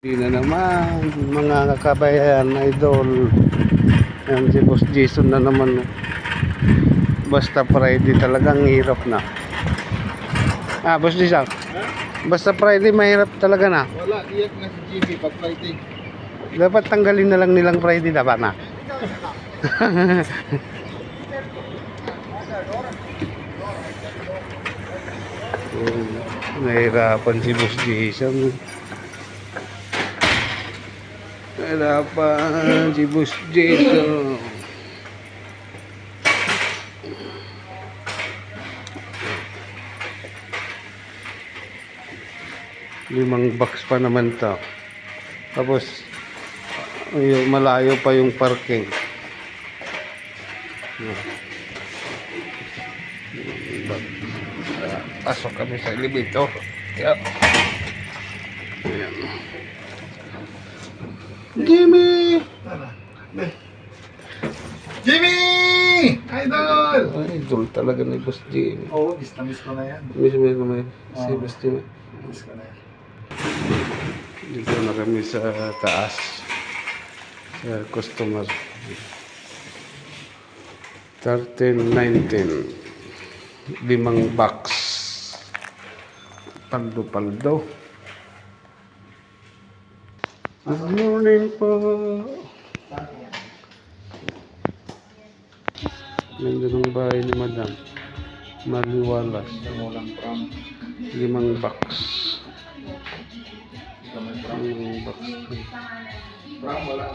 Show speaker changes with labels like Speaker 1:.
Speaker 1: Hindi na naman mga kabayan, idol. Yan si Boss Jason na naman. Basta Friday talagang hirap na. Boss Jason. Basta Friday mahirap talaga na.
Speaker 2: Wala, iyak na si GB pag Friday.
Speaker 1: Dapat tanggalin na lang nilang Friday dapat na. Nahirapan si Boss Jason. Nahirapan si Boss Jason. Limang box pa naman to. Tapos malayo pa yung parking. Pasok kami sa elevator. Ayan. Jimmy!
Speaker 2: Jimmy! Idol!
Speaker 1: Idol talaga ni Boss Jimmy.
Speaker 2: Oo, miss ko na yan.
Speaker 1: Miss mo si Boss Jimmy.
Speaker 2: Miss ko na yan.
Speaker 1: Dito na kami sa taas. Sa customer. 13.19. 5 box. Paldo. Good morning po. Ganda ng bahay ni Madam. Maliwalas.
Speaker 2: Walang pram.
Speaker 1: 5 box.
Speaker 2: May pram.
Speaker 1: 5 box.
Speaker 2: Pram, wala.